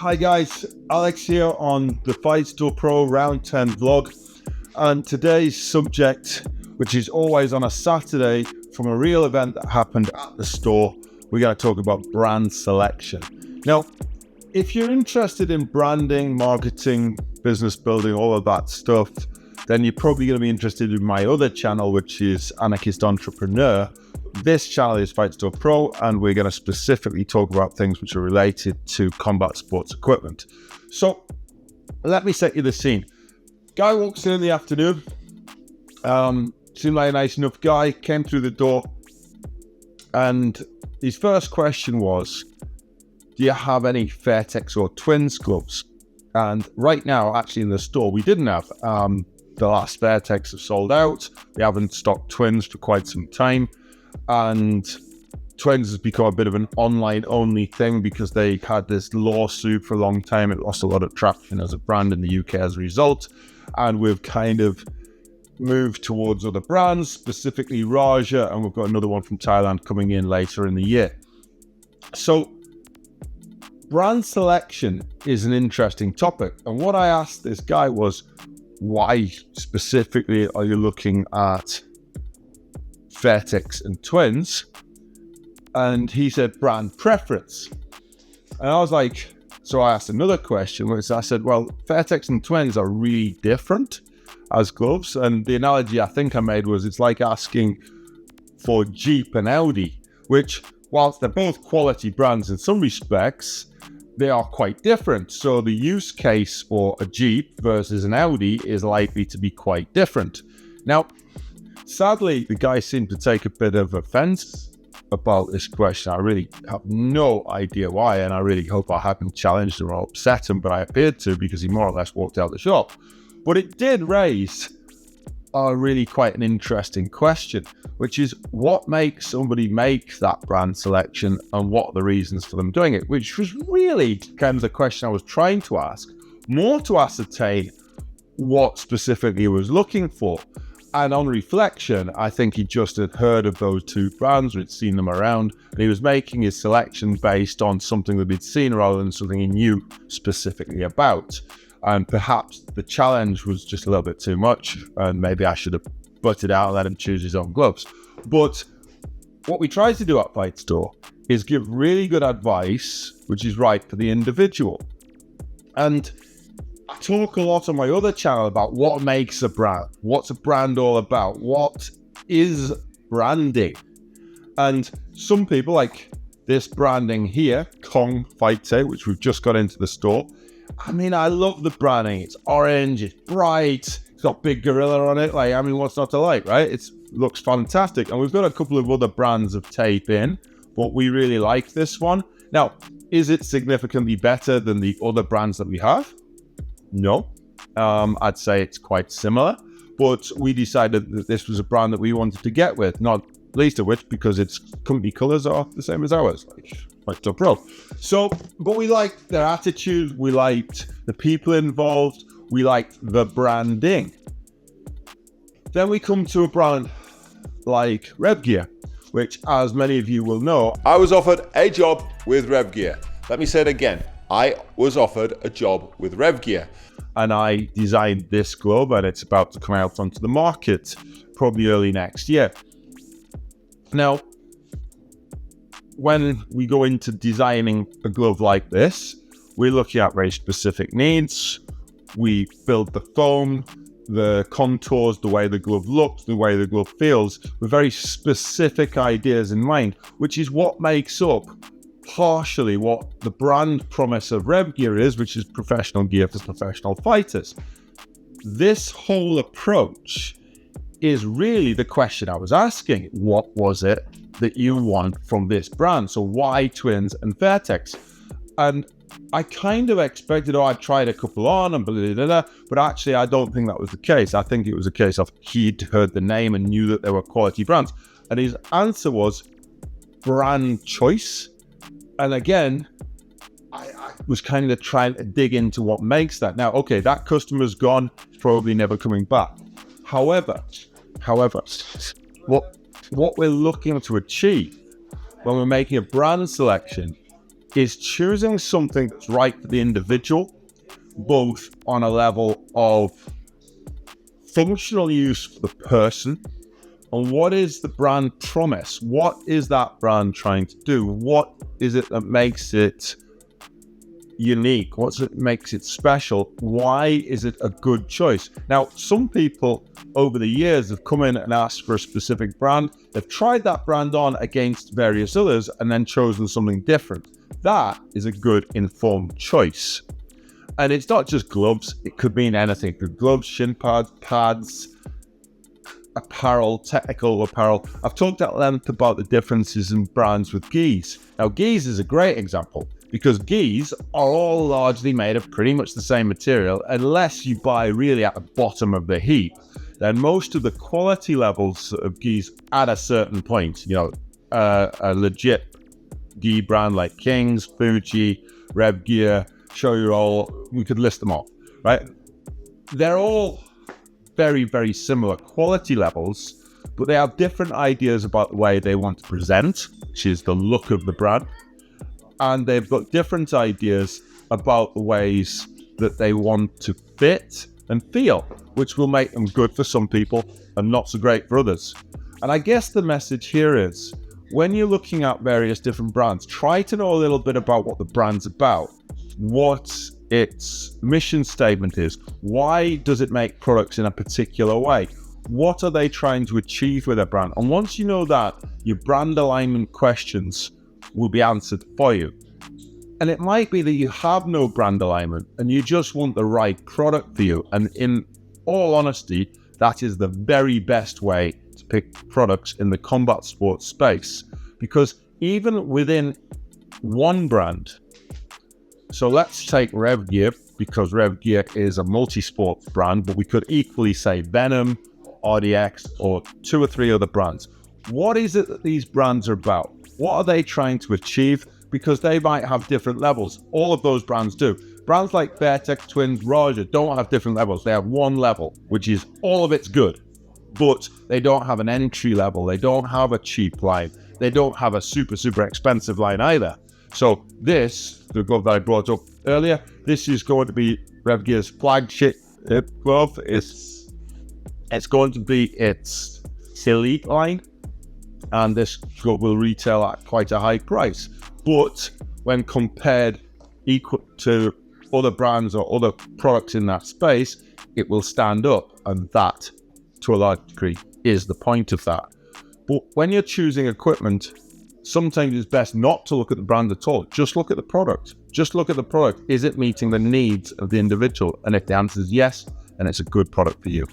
Hi guys, Alex here on the FightstorePro Round 10 vlog, and today's subject, which is always on a Saturday from a real event that happened at the store, we're going to talk about brand selection. Now, if you're interested in branding, marketing, business building, all of that stuff, then you're probably going to be interested in my other channel, which is Anarchist Entrepreneur. This channel is FightstorePro, and we're going to specifically talk about things which are related to combat sports equipment. So let me set you the scene. Guy walks in the afternoon, seemed like a nice enough guy, came through the door, and his first question was, do you have any Fairtex or Twins gloves? And right now, actually in the store, we didn't have. The last Fairtex have sold out. We haven't stocked Twins for quite some time. And Twins has become a bit of an online only thing because they had this lawsuit for a long time. It lost a lot of traction as a brand in the UK as a result. And we've kind of moved towards other brands, specifically Revgear, and we've got another one from Thailand coming in later in the year. So brand selection is an interesting topic. And what I asked this guy was, why specifically are you looking at Fairtex and Twins? And he said brand preference. And I was like, so I asked another question, which I said, well, Fairtex and Twins are really different as gloves. And the analogy I think I made was, it's like asking for Jeep and Audi, which whilst they're both quality brands in some respects, they are quite different. So the use case for a Jeep versus an Audi is likely to be quite different. Now, sadly, the guy seemed to take a bit of offense about this question. I really have no idea why, and I really hope I hadn't challenged him or upset him, but I appeared to, because he more or less walked out the shop. But it did raise really quite an interesting question, which is what makes somebody make that brand selection and what are the reasons for them doing it, which was really kind of the question I was trying to ask, more to ascertain what specifically he was looking for. And on reflection, I think he just had heard of those two brands, or he'd seen them around, and he was making his selection based on something that he'd seen rather than something he knew specifically about. And perhaps the challenge was just a little bit too much, and maybe I should have butted out and let him choose his own gloves. But what we try to do at Fight Store is give really good advice, which is right for the individual. And I talk a lot on my other channel about what makes a brand. What's a brand all about? What is branding? And some people, like this branding here, Kong Fight Tape, which we've just got into the store. I mean, I love the branding. It's orange, it's bright, it's got big gorilla on it. Like, I mean, what's not to like, right? It looks fantastic. And we've got a couple of other brands of tape in, but we really like this one. Now, is it significantly better than the other brands that we have? No, I'd say it's quite similar, but we decided that this was a brand that we wanted to get with, not least of which because its company colors are the same as ours, like FightstorePro. So, but we liked their attitude, we liked the people involved, we liked the branding. Then we come to a brand like Revgear, which, as many of you will know, I was offered a job with Revgear. Let me say it again. I was offered a job with Revgear. And I designed this glove, and it's about to come out onto the market probably early next year. Now, when we go into designing a glove like this, we're looking at very specific needs. We build the foam, the contours, the way the glove looks, the way the glove feels, with very specific ideas in mind, which is what makes up partially what the brand promise of Revgear is, which is professional gear for professional fighters. This whole approach is really the question I was asking. What was it that you want from this brand? So why Twins and Fairtex? And I kind of expected, I tried a couple on and blah, blah, blah, but actually I don't think that was the case. I think it was a case of he'd heard the name and knew that they were quality brands. And his answer was brand choice. And again, I was kind of trying to dig into what makes that. Now, okay, that customer's gone, it's probably never coming back. However, what we're looking to achieve when we're making a brand selection is choosing something that's right for the individual, both on a level of functional use for the person, and what is the brand promise? What is that brand trying to do? What is it that makes it unique? What makes it special? Why is it a good choice? Now, some people over the years have come in and asked for a specific brand. They've tried that brand on against various others and then chosen something different. That is a good informed choice. And it's not just gloves. It could mean anything. It could be gloves, shin pads, pads, apparel, technical apparel. I've talked at length about the differences in brands with gis. Now, gis is a great example because gis are all largely made of pretty much the same material, unless you buy really at the bottom of the heap. Then most of the quality levels of gis at a certain point, a legit gi brand like Kings, Fuji, Revgear, show you all, we could list them all, right? They're all very, very similar quality levels, but they have different ideas about the way they want to present, which is the look of the brand. And they've got different ideas about the ways that they want to fit and feel, which will make them good for some people and not so great for others. And I guess the message here is, when you're looking at various different brands, try to know a little bit about what the brand's about, what its mission statement is, why does it make products in a particular way, what are they trying to achieve with their brand. And once you know that, your brand alignment questions will be answered for you. And it might be that you have no brand alignment and you just want the right product for you. And in all honesty, that is the very best way to pick products in the combat sports space, because even within one brand, so let's take Revgear, because Revgear is a multi-sport brand, but we could equally say Venom, RDX, or 2 or 3 other brands. What is it that these brands are about? What are they trying to achieve? Because they might have different levels. All of those brands do. Brands like Fairtex Twins, Revgear don't have different levels. They have one level, which is all of it's good, but they don't have an entry level. They don't have a cheap line. They don't have a super, super expensive line either. So this, the glove that I brought up earlier, this is going to be Revgear's flagship glove. It's going to be its elite line, and this glove will retail at quite a high price. But when compared equal to other brands or other products in that space, it will stand up, and that, to a large degree, is the point of that. But when you're choosing equipment, sometimes it's best not to look at the brand at all. Just look at the product. Just look at the product. Is it meeting the needs of the individual? And if the answer is yes, then it's a good product for you.